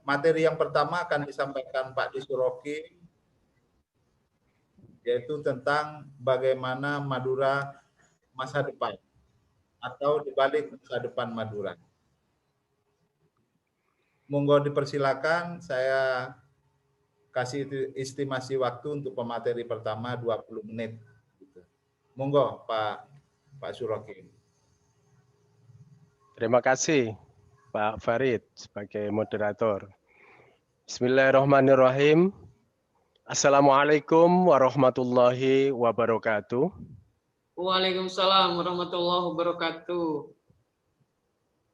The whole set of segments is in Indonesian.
materi yang pertama akan disampaikan Pak Disuroki, yaitu tentang bagaimana Madura masa depan atau di balik masa depan Madura. Monggo dipersilakan, saya kasih estimasi waktu untuk pemateri pertama 20 menit. Monggo Pak Suroki. Terima kasih Pak Farid sebagai moderator. Bismillahirrahmanirrahim. Assalamualaikum warahmatullahi wabarakatuh. Waalaikumsalam warahmatullahi wabarakatuh.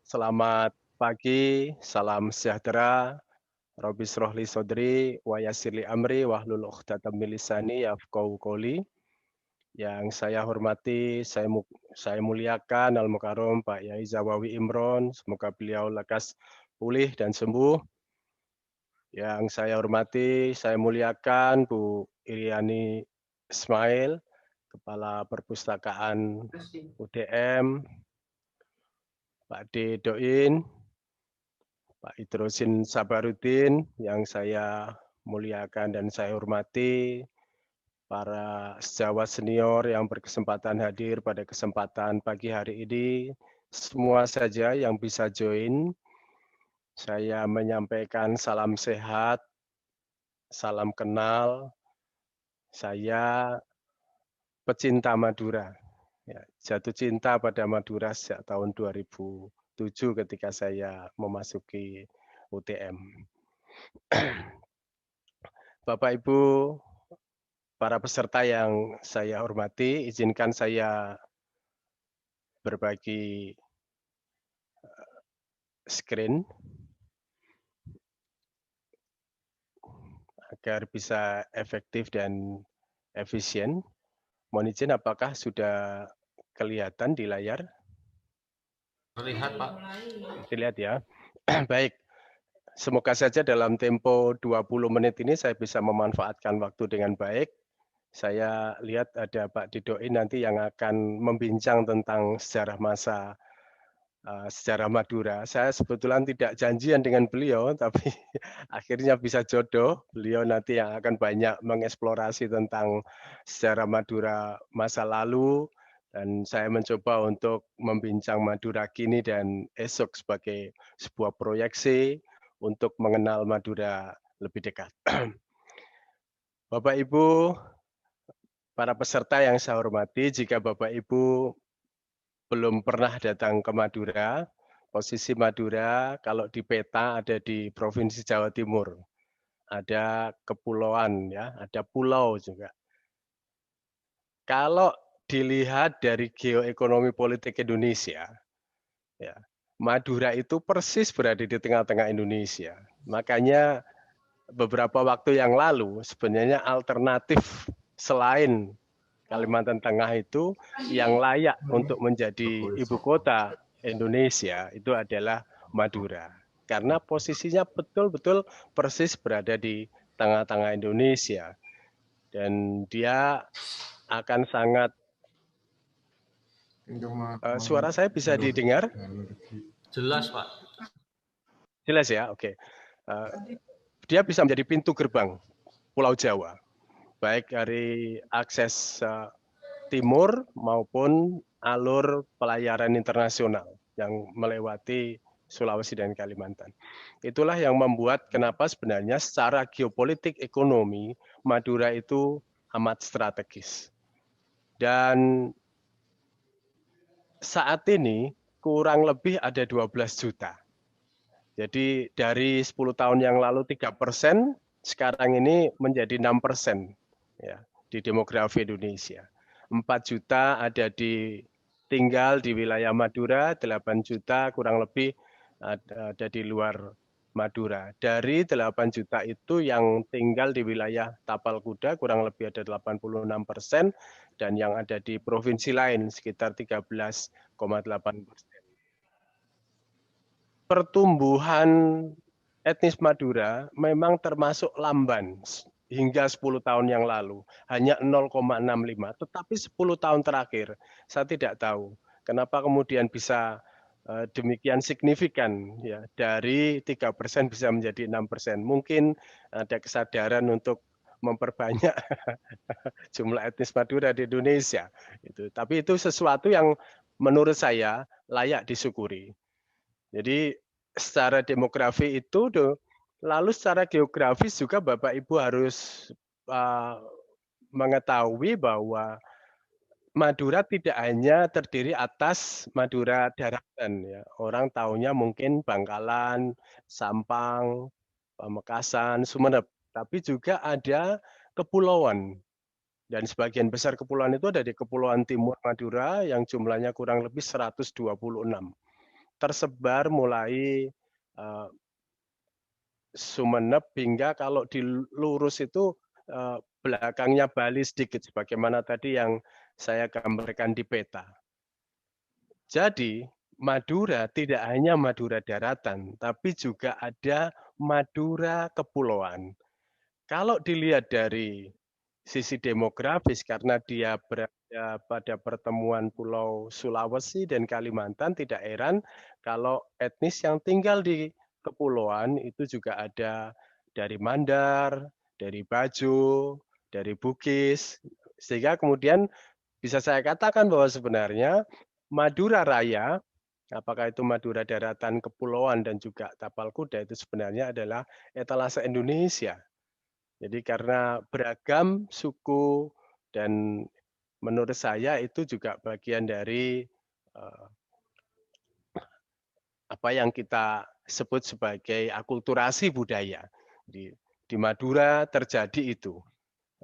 Selamat pagi, salam sejahtera. Rabbi shrah li sodri wa yassir li amri wahlul 'uqdatam min lisani yafqahu qouli. Yang saya hormati, saya muliakan Al-Mukarram Pak Yai Zawawi Imron, semoga beliau lekas pulih dan sembuh. Yang saya hormati, saya muliakan Bu Iriani Ismail, Kepala Perpustakaan UDM, Pak D. Doin, Pak Idrosin Sabarudin, yang saya muliakan dan saya hormati, para sejawat senior yang berkesempatan hadir pada kesempatan pagi hari ini, semua saja yang bisa join, saya menyampaikan salam sehat, salam kenal, saya pecinta Madura. Ya, jatuh cinta pada Madura sejak tahun 2007 ketika saya memasuki UTM. Bapak Ibu, para peserta yang saya hormati, izinkan saya berbagi screen agar bisa efektif dan efisien. Mohon izin, apakah sudah kelihatan di layar? Terlihat, Pak. Terlihat ya. Baik. Semoga saja dalam tempo 20 menit ini saya bisa memanfaatkan waktu dengan baik. Saya lihat ada Pak Didoin nanti yang akan membincang tentang sejarah Madura. Saya sebetulnya tidak janjian dengan beliau, tapi akhirnya bisa jodoh. Beliau nanti yang akan banyak mengeksplorasi tentang sejarah Madura masa lalu, dan saya mencoba untuk membincang Madura kini dan esok sebagai sebuah proyeksi untuk mengenal Madura lebih dekat. Bapak Ibu, para peserta yang saya hormati, jika Bapak Ibu belum pernah datang ke Madura, posisi Madura kalau di peta ada di Provinsi Jawa Timur. Ada kepulauan ya, ada pulau juga. Kalau dilihat dari geoekonomi politik Indonesia, ya, Madura itu persis berada di tengah-tengah Indonesia. Makanya beberapa waktu yang lalu sebenarnya alternatif selain Kalimantan Tengah itu yang layak untuk menjadi ibu kota Indonesia itu adalah Madura. Karena posisinya betul-betul persis berada di tengah-tengah Indonesia. Dan dia akan sangat... suara saya bisa didengar? Jelas, Pak. Jelas ya, oke. Dia bisa menjadi pintu gerbang Pulau Jawa. Baik dari akses timur maupun alur pelayaran internasional yang melewati Sulawesi dan Kalimantan. Itulah yang membuat kenapa sebenarnya secara geopolitik ekonomi Madura itu amat strategis. Dan saat ini kurang lebih ada 12 juta. Jadi dari 10 tahun yang lalu 3%, sekarang ini menjadi 6% ya, di demografi Indonesia. 4 juta tinggal di wilayah Madura, 8 juta kurang lebih ada di luar Madura. Dari 8 juta itu yang tinggal di wilayah Tapal Kuda kurang lebih ada 86%, dan yang ada di provinsi lain sekitar 13,8%. Pertumbuhan etnis Madura memang termasuk lamban hingga 10 tahun yang lalu, hanya 0,65. Tetapi 10 tahun terakhir, saya tidak tahu kenapa kemudian bisa demikian signifikan ya, dari 3% bisa menjadi 6%. Mungkin ada kesadaran untuk memperbanyak jumlah etnis Madura di Indonesia. Tapi itu sesuatu yang menurut saya layak disyukuri. Jadi secara demografi itu, lalu secara geografis juga Bapak Ibu harus mengetahui bahwa Madura tidak hanya terdiri atas Madura daratan ya. Orang taunya mungkin Bangkalan, Sampang, Pamekasan, Sumeneb, tapi juga ada kepulauan. Dan sebagian besar kepulauan itu ada di Kepulauan Timur Madura yang jumlahnya kurang lebih 126. Tersebar mulai Sumeneb hingga kalau dilurus itu belakangnya Bali sedikit, sebagaimana tadi yang saya gambarkan di peta. Jadi Madura tidak hanya Madura daratan, tapi juga ada Madura kepulauan. Kalau dilihat dari sisi demografis, karena dia berada pada pertemuan Pulau Sulawesi dan Kalimantan, tidak heran kalau etnis yang tinggal di kepulauan itu juga ada dari Mandar, dari Bajo, dari Bugis, sehingga kemudian bisa saya katakan bahwa sebenarnya Madura Raya, apakah itu Madura daratan, kepulauan, dan juga tapal kuda, itu sebenarnya adalah etalase Indonesia. Jadi karena beragam suku dan menurut saya itu juga bagian dari apa yang kita sebut sebagai akulturasi budaya. Di Madura terjadi itu.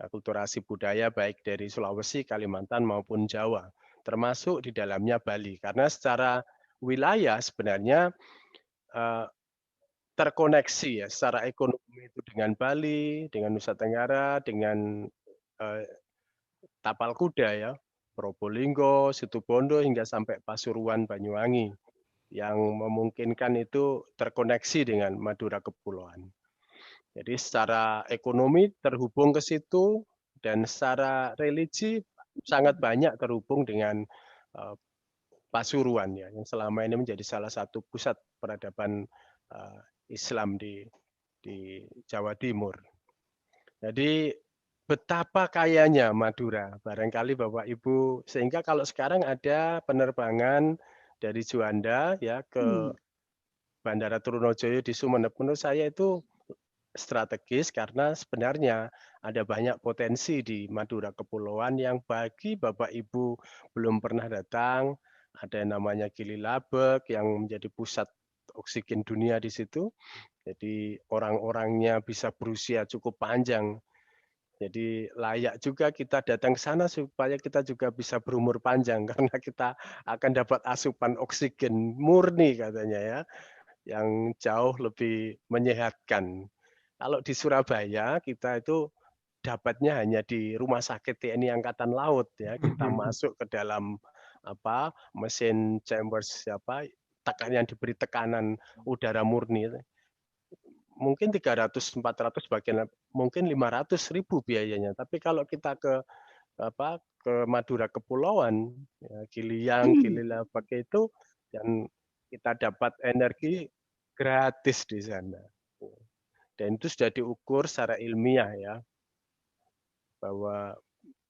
Akulturasi budaya baik dari Sulawesi, Kalimantan maupun Jawa, termasuk di dalamnya Bali. Karena secara wilayah sebenarnya terkoneksi ya secara ekonomi itu dengan Bali, dengan Nusa Tenggara, dengan tapal kuda ya, Probolinggo, Situbondo hingga sampai Pasuruan, Banyuwangi, yang memungkinkan itu terkoneksi dengan Madura Kepulauan. Jadi secara ekonomi terhubung ke situ dan secara religi sangat banyak terhubung dengan Pasuruan ya, yang selama ini menjadi salah satu pusat peradaban Islam di Jawa Timur. Jadi betapa kayanya Madura, barangkali Bapak Ibu, sehingga kalau sekarang ada penerbangan dari Juanda ya ke Bandara Trunojoyo di Sumeneb, menurut saya itu strategis karena sebenarnya ada banyak potensi di Madura Kepulauan yang bagi Bapak Ibu belum pernah datang. Ada yang namanya Gili Labek yang menjadi pusat oksigen dunia di situ. Jadi orang-orangnya bisa berusia cukup panjang. Jadi layak juga kita datang ke sana supaya kita juga bisa berumur panjang karena kita akan dapat asupan oksigen murni katanya ya, yang jauh lebih menyehatkan. Kalau di Surabaya kita itu dapatnya hanya di Rumah Sakit TNI Angkatan Laut ya, kita masuk ke dalam mesin chambers yang diberi tekanan udara murni. Mungkin 300-400 bagian, mungkin 500.000 biayanya. Tapi kalau kita ke Madura Kepulauan, ya, Giliang, Gili Labak itu, dan kita dapat energi gratis di sana. Dan itu sudah diukur secara ilmiah ya, bahwa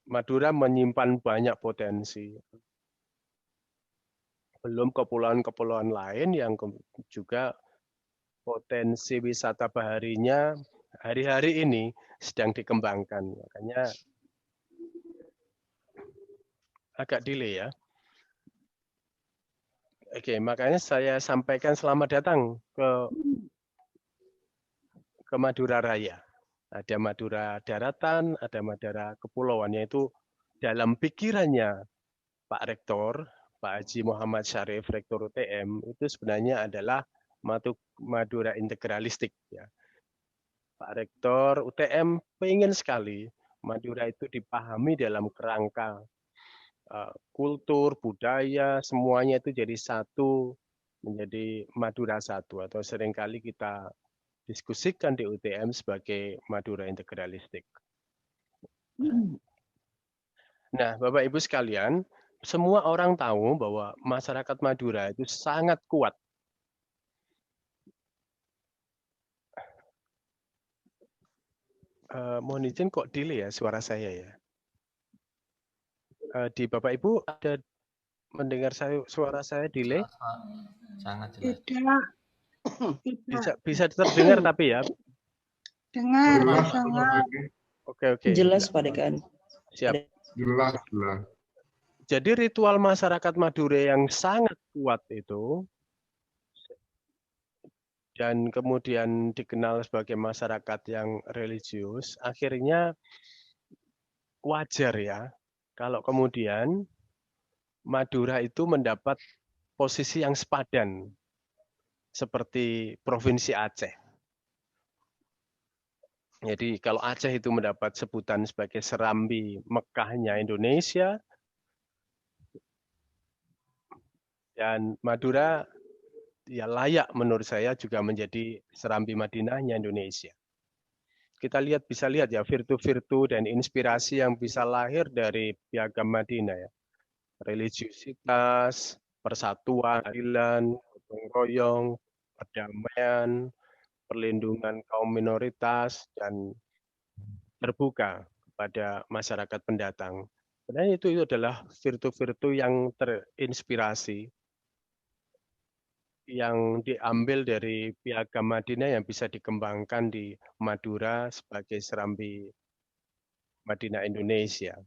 Madura menyimpan banyak potensi. Belum kepulauan-kepulauan lain yang juga potensi wisata baharinya hari-hari ini sedang dikembangkan. Makanya agak delay ya. Oke, makanya saya sampaikan selamat datang ke Madura Raya. Ada Madura daratan, ada Madura kepulauan, yaitu dalam pikirannya Pak Rektor, Pak Haji Muhammad Syarif, Rektor UTM, itu sebenarnya adalah Madura integralistik. Ya. Pak Rektor UTM pengen sekali Madura itu dipahami dalam kerangka kultur, budaya, semuanya itu jadi satu, menjadi Madura satu, atau seringkali kita diskusikan di UTM sebagai Madura integralistik. Nah, Bapak Ibu sekalian, semua orang tahu bahwa masyarakat Madura itu sangat kuat. Mohon izin kok delay ya suara saya ya. Di Bapak Ibu ada mendengar suara saya delay? Jelas, Pak. Sangat jelas. Tidak. Bisa terdengar tapi ya. Dengar, Jelas, sangat. Oke. Jelas Pak Dekan. Siap. jelas. Jadi ritual masyarakat Madura yang sangat kuat itu dan kemudian dikenal sebagai masyarakat yang religius, akhirnya wajar ya kalau kemudian Madura itu mendapat posisi yang sepadan seperti Provinsi Aceh. Jadi kalau Aceh itu mendapat sebutan sebagai serambi Mekahnya Indonesia, dan Madura ya layak menurut saya juga menjadi serambi Madinahnya Indonesia. Kita bisa lihat ya virtu-virtu dan inspirasi yang bisa lahir dari Piagam Madinah ya. Religiusitas, persatuan, keadilan, gotong royong, perdamaian, perlindungan kaum minoritas, dan terbuka kepada masyarakat pendatang. Sebenarnya itu adalah virtu-virtu yang terinspirasi yang diambil dari Piagam Madinah yang bisa dikembangkan di Madura sebagai serambi Madinah Indonesia.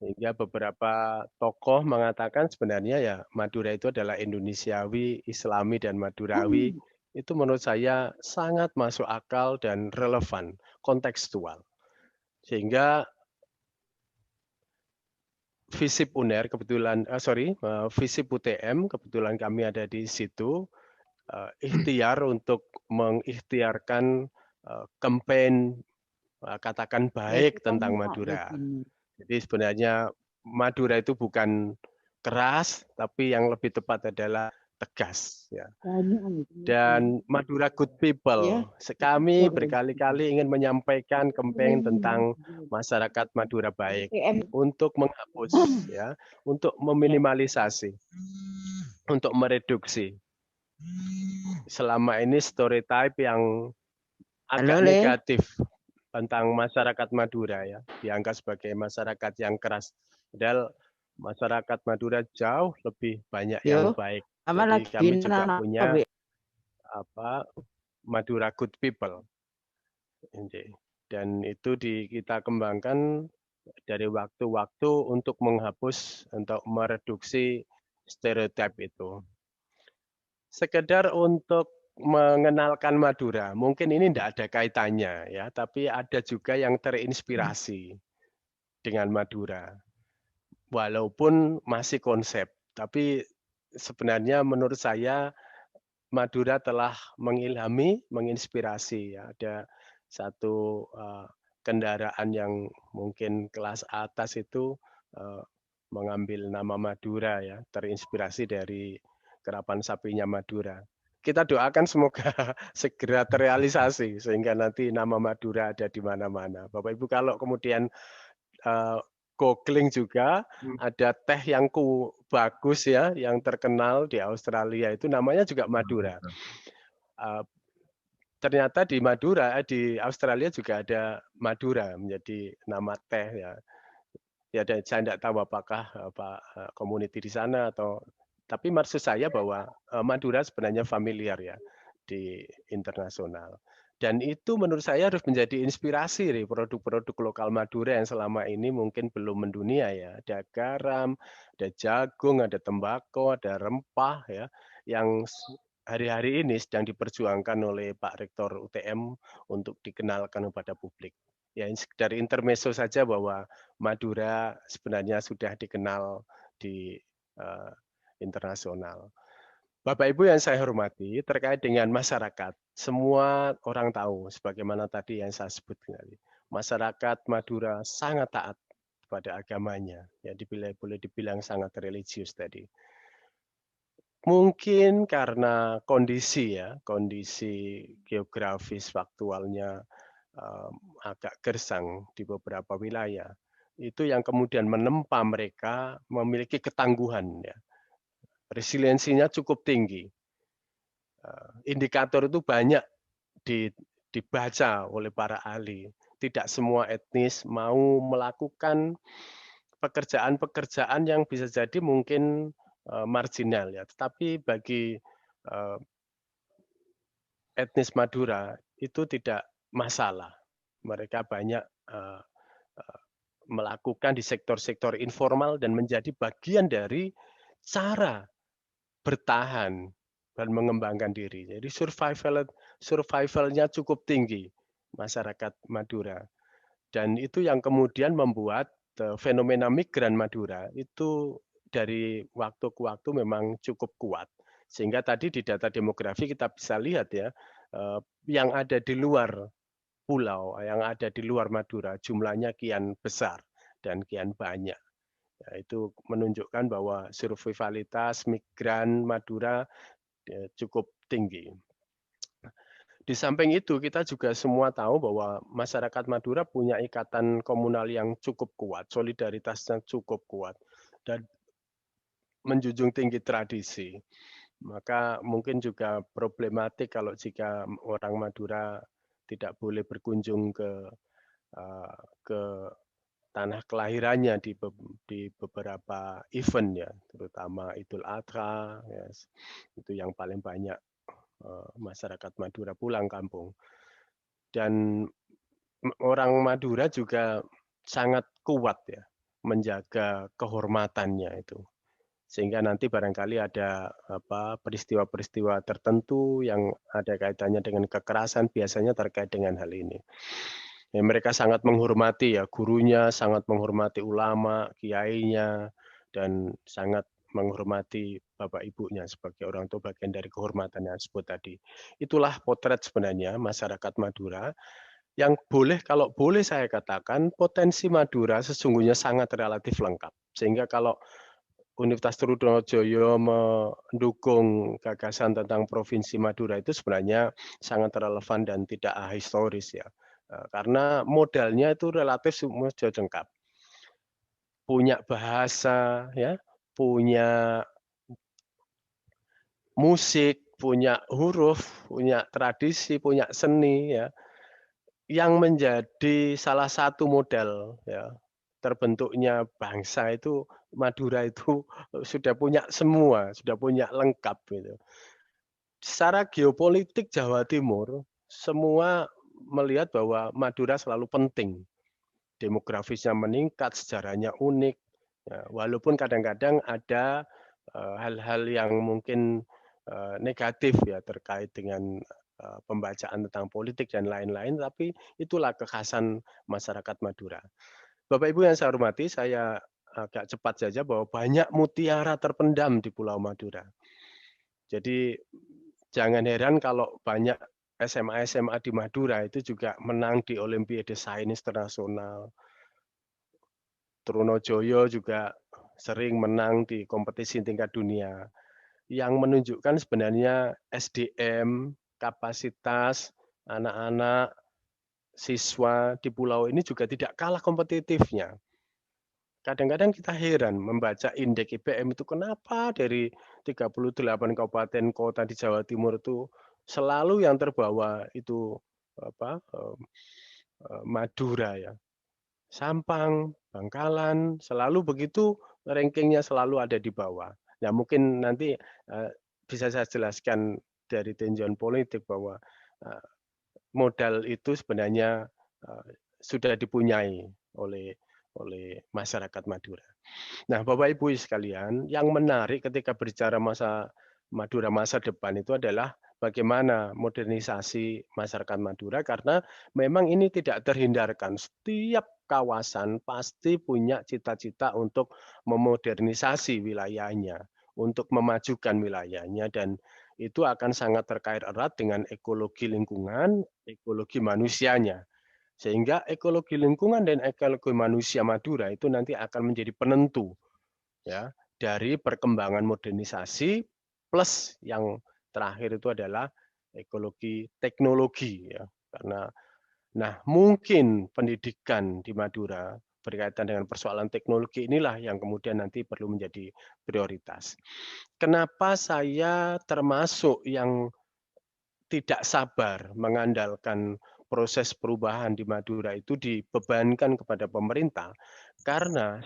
Sehingga beberapa tokoh mengatakan sebenarnya ya Madura itu adalah Indonesiawi, Islami, dan Madurawi. Itu menurut saya sangat masuk akal dan relevan, kontekstual. Sehingga Visip UNER kebetulan, Visip UTM kebetulan kami ada di situ, ikhtiar untuk mengikhtiarkan campaign katakan baik tentang Madura. Jadi sebenarnya Madura itu bukan keras, tapi yang lebih tepat adalah tegas. Ya. Dan Madura good people. Kami berkali-kali ingin menyampaikan campaign tentang masyarakat Madura baik untuk menghapus, ya, untuk meminimalisasi, untuk mereduksi. Selama ini stereotype yang agak negatif tentang masyarakat Madura ya, dianggap sebagai masyarakat yang keras. Padahal masyarakat Madura jauh lebih banyak yang baik. Jadi kami juga punya Madura good people. Dan itu kita kembangkan dari waktu-waktu untuk menghapus, untuk mereduksi stereotip itu. Sekedar untuk mengenalkan Madura, mungkin ini tidak ada kaitannya ya, tapi ada juga yang terinspirasi dengan Madura. Walaupun masih konsep, tapi sebenarnya menurut saya Madura telah mengilhami, menginspirasi. Ya. Ada satu kendaraan yang mungkin kelas atas itu mengambil nama Madura ya, terinspirasi dari kerapan sapinya Madura. Kita doakan semoga segera terrealisasi sehingga nanti nama Madura ada di mana-mana. Bapak Ibu kalau kemudian googling juga ada teh yang bagus ya, yang terkenal di Australia itu namanya juga Madura. Ternyata di Madura, di Australia juga ada Madura menjadi nama teh ya. Ya, saya tidak tahu apakah community di sana atau, tapi maksud saya bahwa Madura sebenarnya familiar ya di internasional. Dan itu menurut saya harus menjadi inspirasi dari produk-produk lokal Madura yang selama ini mungkin belum mendunia ya. Ada garam, ada jagung, ada tembakau, ada rempah ya, yang hari-hari ini sedang diperjuangkan oleh Pak Rektor UTM untuk dikenalkan kepada publik. Ya, dari intermezzo saja bahwa Madura sebenarnya sudah dikenal di internasional. Bapak Ibu yang saya hormati, terkait dengan masyarakat, semua orang tahu, sebagaimana tadi yang saya sebut tadi, masyarakat Madura sangat taat pada agamanya, ya boleh dibilang sangat religius tadi. Mungkin karena kondisi ya, kondisi geografis faktualnya agak gersang di beberapa wilayah, itu yang kemudian menempa mereka memiliki ketangguhan, ya. Resiliensinya cukup tinggi. Indikator itu banyak dibaca oleh para ahli. Tidak semua etnis mau melakukan pekerjaan-pekerjaan yang bisa jadi mungkin marginal, ya. Tetapi bagi etnis Madura itu tidak masalah. Mereka banyak melakukan di sektor-sektor informal dan menjadi bagian dari cara bertahan dan mengembangkan diri. Jadi survivalnya cukup tinggi masyarakat Madura. Dan itu yang kemudian membuat fenomena migran Madura itu dari waktu ke waktu memang cukup kuat. Sehingga tadi di data demografi kita bisa lihat, ya, yang ada di luar pulau, yang ada di luar Madura jumlahnya kian besar dan kian banyak. Ya, itu menunjukkan bahwa survivalitas migran Madura cukup tinggi. Di samping itu kita juga semua tahu bahwa masyarakat Madura punya ikatan komunal yang cukup kuat, solidaritasnya cukup kuat, dan menjunjung tinggi tradisi. Maka mungkin juga problematik kalau jika orang Madura tidak boleh berkunjung ke tanah kelahirannya di beberapa event, ya, terutama Idul Adha, ya, itu yang paling banyak masyarakat Madura pulang kampung. Dan orang Madura juga sangat kuat, ya, menjaga kehormatannya itu. Sehingga nanti barangkali ada peristiwa-peristiwa tertentu yang ada kaitannya dengan kekerasan, biasanya terkait dengan hal ini. Ya, mereka sangat menghormati, ya, gurunya, sangat menghormati ulama, kiainya, dan sangat menghormati bapak ibunya sebagai orang tua, bagian dari kehormatan yang disebut tadi. Itulah potret sebenarnya masyarakat Madura yang kalau boleh saya katakan, potensi Madura sesungguhnya sangat relatif lengkap. Sehingga kalau Universitas Trunojoyo mendukung gagasan tentang Provinsi Madura itu sebenarnya sangat relevan dan tidak ahistoris, ya. Karena modalnya itu relatif semua sudah lengkap. Punya bahasa, ya, punya musik, punya huruf, punya tradisi, punya seni, ya, yang menjadi salah satu modal, ya, terbentuknya bangsa itu. Madura itu sudah punya semua, sudah punya lengkap gitu. Secara geopolitik Jawa Timur, semua melihat bahwa Madura selalu penting. Demografisnya meningkat, sejarahnya unik, ya, walaupun kadang-kadang ada hal-hal yang mungkin negatif, ya, terkait dengan pembacaan tentang politik dan lain-lain, tapi itulah kekhasan masyarakat Madura. Bapak Ibu yang saya hormati, saya agak cepat saja bahwa banyak mutiara terpendam di Pulau Madura. Jadi jangan heran kalau banyak SMA di Madura itu juga menang di Olimpiade Sains Internasional. Trunojoyo juga sering menang di kompetisi tingkat dunia. Yang menunjukkan sebenarnya SDM, kapasitas anak-anak siswa di pulau ini juga tidak kalah kompetitifnya. Kadang-kadang kita heran membaca indeks IPM itu kenapa dari 38 kabupaten kota di Jawa Timur itu selalu yang terbawa itu Madura, ya. Sampang, Bangkalan, selalu begitu rankingnya selalu ada di bawah. Nah, mungkin nanti bisa saya jelaskan dari tinjauan politik bahwa modal itu sebenarnya sudah dipunyai oleh masyarakat Madura. Nah, Bapak Ibu sekalian, yang menarik ketika berbicara masa Madura masa depan itu adalah bagaimana modernisasi masyarakat Madura, karena memang ini tidak terhindarkan. Setiap kawasan pasti punya cita-cita untuk memodernisasi wilayahnya, untuk memajukan wilayahnya, dan itu akan sangat terkait erat dengan ekologi lingkungan, ekologi manusianya. Sehingga ekologi lingkungan dan ekologi manusia Madura itu nanti akan menjadi penentu, ya, dari perkembangan modernisasi plus yang terakhir itu adalah ekologi teknologi, ya. Karena mungkin pendidikan di Madura berkaitan dengan persoalan teknologi inilah yang kemudian nanti perlu menjadi prioritas. Kenapa saya termasuk yang tidak sabar mengandalkan proses perubahan di Madura itu dibebankan kepada pemerintah? Karena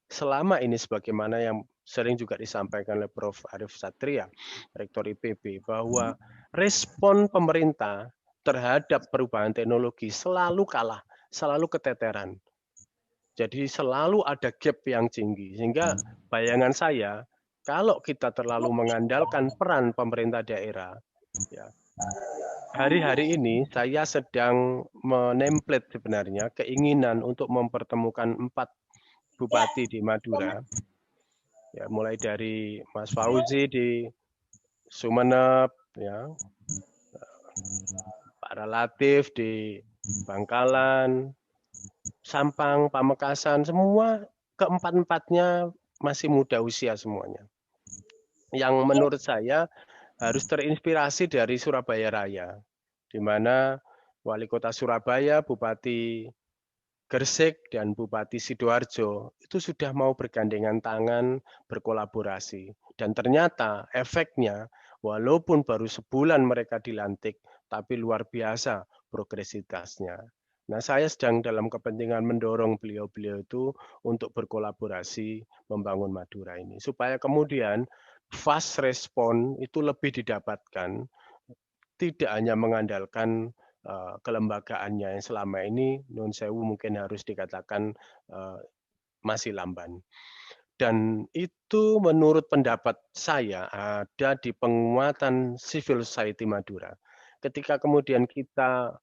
selama ini sebagaimana yang sering juga disampaikan oleh Prof. Arief Satria, Rektor IPB, bahwa respon pemerintah terhadap perubahan teknologi selalu kalah, selalu keteteran. Jadi selalu ada gap yang tinggi, sehingga bayangan saya, kalau kita terlalu mengandalkan peran pemerintah daerah, ya, hari-hari ini saya sedang menemplate sebenarnya keinginan untuk mempertemukan 4 bupati di Madura, ya, mulai dari Mas Fauzi di Sumeneb, ya, Pak Relatif di Bangkalan, Sampang, Pamekasan, semua keempat-empatnya masih muda usia semuanya. Yang menurut saya harus terinspirasi dari Surabaya Raya, di mana Wali Kota Surabaya, Bupati Gresik, dan Bupati Sidoarjo itu sudah mau bergandengan tangan, berkolaborasi. Dan ternyata efeknya, walaupun baru sebulan mereka dilantik, tapi luar biasa progresivitasnya. Nah, saya sedang dalam kepentingan mendorong beliau-beliau itu untuk berkolaborasi membangun Madura ini. Supaya kemudian fast respon itu lebih didapatkan, tidak hanya mengandalkan kelembagaannya yang selama ini nun sewu mungkin harus dikatakan masih lamban. Dan itu menurut pendapat saya ada di penguatan civil society Madura. Ketika kemudian kita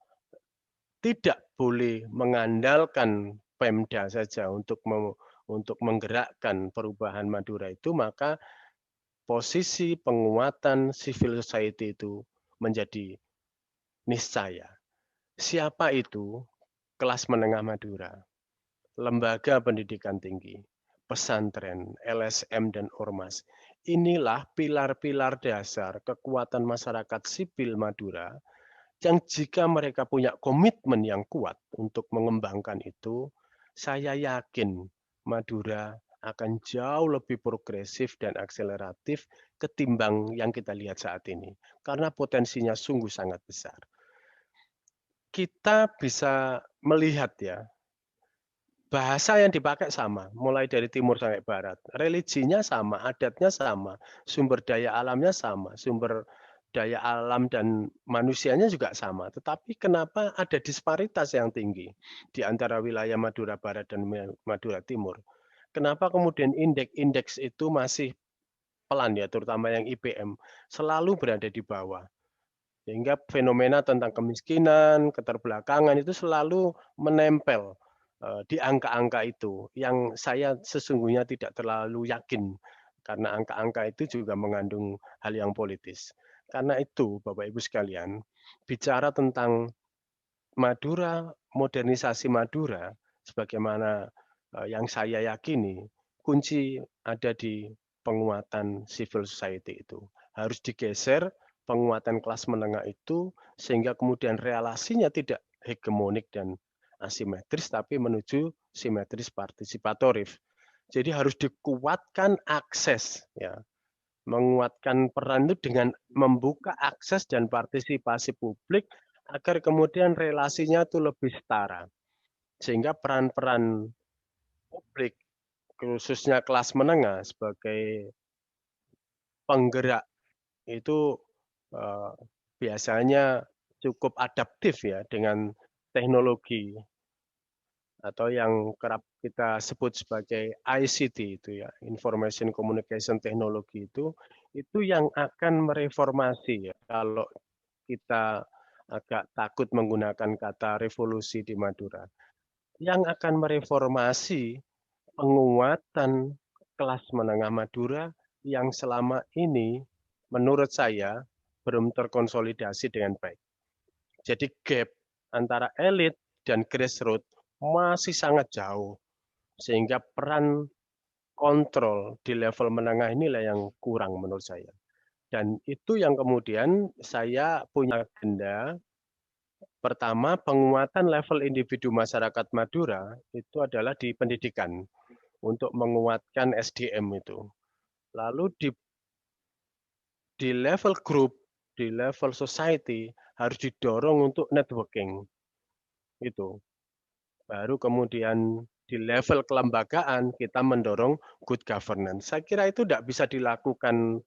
tidak boleh mengandalkan Pemda saja untuk menggerakkan perubahan Madura itu, maka posisi penguatan civil society itu menjadi niscaya. Siapa itu? Kelas menengah Madura, lembaga pendidikan tinggi, pesantren, LSM, dan ormas. Inilah pilar-pilar dasar kekuatan masyarakat sipil Madura yang jika mereka punya komitmen yang kuat untuk mengembangkan itu, saya yakin Madura akan jauh lebih progresif dan akseleratif ketimbang yang kita lihat saat ini. Karena potensinya sungguh sangat besar. Kita bisa melihat ya, bahasa yang dipakai sama, mulai dari timur sampai barat. Religinya sama, adatnya sama, sumber daya alamnya sama, sumber daya alam dan manusianya juga sama. Tetapi kenapa ada disparitas yang tinggi di antara wilayah Madura Barat dan Madura Timur? Kenapa kemudian indeks itu masih pelan ya, terutama yang IPM, selalu berada di bawah? Sehingga fenomena tentang kemiskinan, keterbelakangan itu selalu menempel di angka-angka itu, yang saya sesungguhnya tidak terlalu yakin, karena angka-angka itu juga mengandung hal yang politis. Karena itu, Bapak Ibu sekalian, bicara tentang Madura, modernisasi Madura, sebagaimana yang saya yakini, kunci ada di penguatan civil society itu. Harus digeser penguatan kelas menengah itu, sehingga kemudian relasinya tidak hegemonik dan asimetris, tapi menuju simetris partisipatorif. Jadi harus dikuatkan akses, ya, menguatkan peran itu dengan membuka akses dan partisipasi publik agar kemudian relasinya itu lebih setara. Sehingga peran-peran publik, khususnya kelas menengah sebagai penggerak itu biasanya cukup adaptif ya dengan teknologi atau yang kerap kita sebut sebagai ICT itu ya, Information Communication Technology itu yang akan mereformasi ya. Kalau kita agak takut menggunakan kata revolusi di Madura, yang akan mereformasi penguatan kelas menengah Madura yang selama ini menurut saya belum terkonsolidasi dengan baik. Jadi gap antara elit dan grassroots masih sangat jauh, sehingga peran kontrol di level menengah inilah yang kurang menurut saya. Dan itu yang kemudian saya punya agenda Pertama, penguatan level individu masyarakat Madura itu adalah di pendidikan untuk menguatkan SDM itu. Lalu di level grup, di level society harus didorong untuk networking. Itu. Baru kemudian di level kelembagaan kita mendorong good governance. Saya kira itu tidak bisa dilakukan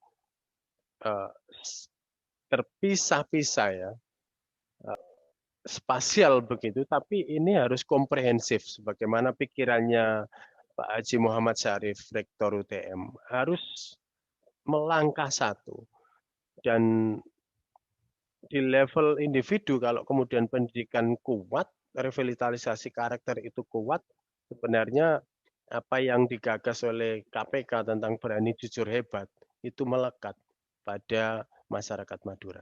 terpisah-pisah ya, spasial begitu, tapi ini harus komprehensif sebagaimana pikirannya Pak Haji Muhammad Syarif, Rektor UTM, harus melangkah satu. Dan di level individu kalau kemudian pendidikan kuat, revitalisasi karakter itu kuat, sebenarnya apa yang digagas oleh KPK tentang berani jujur hebat itu melekat pada masyarakat Madura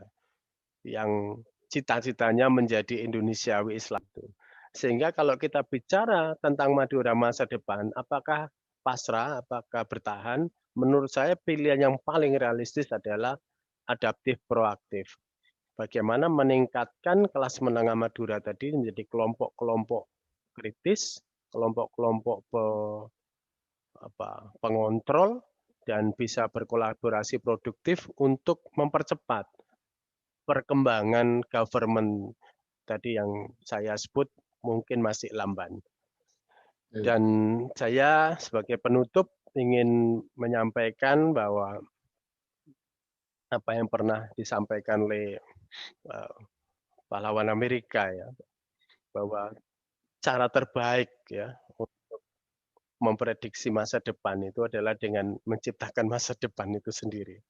yang cita-citanya menjadi Indonesiawi Islam itu. Sehingga kalau kita bicara tentang Madura masa depan, apakah pasrah, apakah bertahan, menurut saya pilihan yang paling realistis adalah adaptif proaktif. Bagaimana meningkatkan kelas menengah Madura tadi menjadi kelompok-kelompok kritis, kelompok-kelompok pengontrol, dan bisa berkolaborasi produktif untuk mempercepat perkembangan government tadi yang saya sebut mungkin masih lamban. Dan saya sebagai penutup ingin menyampaikan bahwa apa yang pernah disampaikan oleh pahlawan Amerika ya, bahwa cara terbaik ya untuk memprediksi masa depan itu adalah dengan menciptakan masa depan itu sendiri.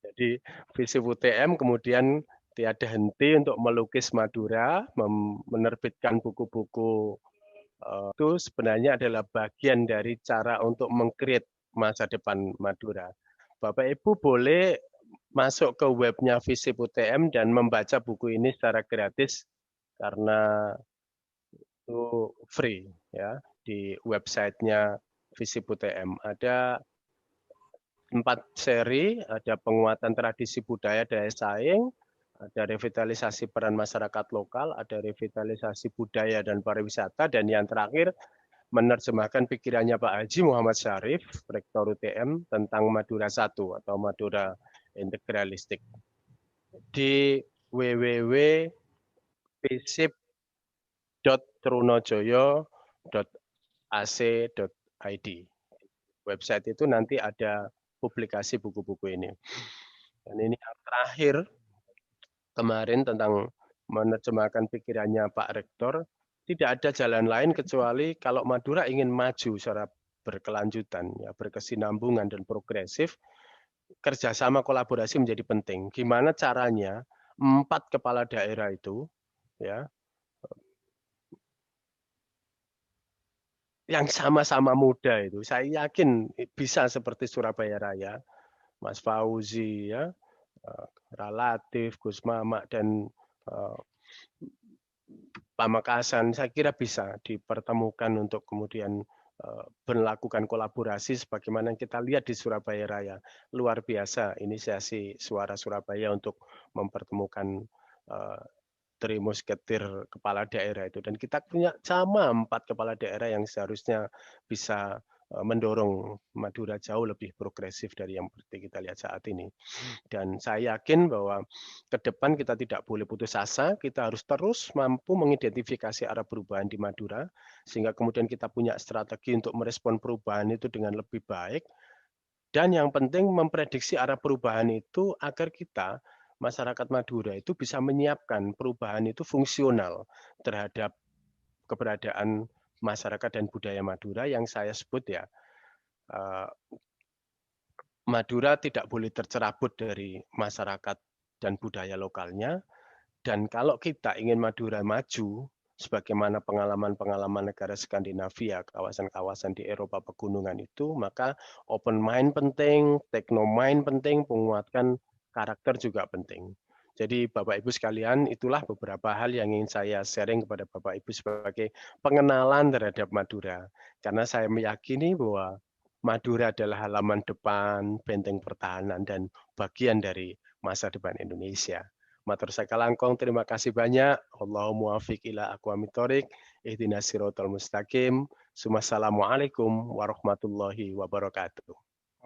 Jadi visi UTM kemudian tiada henti untuk melukis Madura, menerbitkan buku-buku itu sebenarnya adalah bagian dari cara untuk meng-create masa depan Madura. Bapak Ibu boleh masuk ke webnya Visip UTM dan membaca buku ini secara gratis karena itu free ya di websitenya Visip UTM. Ada 4 seri, ada penguatan tradisi budaya daya saing, ada revitalisasi peran masyarakat lokal, ada revitalisasi budaya dan pariwisata, dan yang terakhir menerjemahkan pikirannya Pak Haji Muhammad Syarif, Rektor UTM, tentang Madura 1 atau Madura integralistik. Di www.trunojoyo.ac.id. Website itu nanti ada publikasi buku-buku ini. Dan ini yang terakhir, kemarin tentang menerjemahkan pikirannya Pak Rektor, tidak ada jalan lain kecuali kalau Madura ingin maju secara berkelanjutan, ya, berkesinambungan dan progresif, kerjasama kolaborasi menjadi penting. Gimana caranya 4 kepala daerah itu, ya, yang sama-sama muda itu, saya yakin bisa seperti Surabaya Raya, Mas Fauzi, ya, Relatif, Gus Mamak, dan Pamekasan, saya kira bisa dipertemukan untuk kemudian melakukan kolaborasi sebagaimana yang kita lihat di Surabaya Raya. Luar biasa inisiasi Suara Surabaya untuk mempertemukan trimusketir kepala daerah itu. Dan kita punya sama 4 kepala daerah yang seharusnya bisa mendorong Madura jauh lebih progresif dari yang seperti kita lihat saat ini. Dan saya yakin bahwa ke depan kita tidak boleh putus asa, kita harus terus mampu mengidentifikasi arah perubahan di Madura, sehingga kemudian kita punya strategi untuk merespon perubahan itu dengan lebih baik. Dan yang penting memprediksi arah perubahan itu agar kita, masyarakat Madura itu bisa menyiapkan perubahan itu fungsional terhadap keberadaan masyarakat dan budaya Madura yang saya sebut ya, Madura tidak boleh tercerabut dari masyarakat dan budaya lokalnya, dan kalau kita ingin Madura maju, sebagaimana pengalaman-pengalaman negara Skandinavia, kawasan-kawasan di Eropa pegunungan itu, maka open mind penting, techno mind penting, penguatan karakter juga penting. Jadi Bapak Ibu sekalian, itulah beberapa hal yang ingin saya sharing kepada Bapak Ibu sebagai pengenalan terhadap Madura. Karena saya meyakini bahwa Madura adalah halaman depan, benteng pertahanan, dan bagian dari masa depan Indonesia. Matur sakalangkong, terima kasih banyak. Allahumma muwafiq ila aqwamit thoriq, ihdinas siratal mustaqim. Assalamualaikum warahmatullahi wabarakatuh.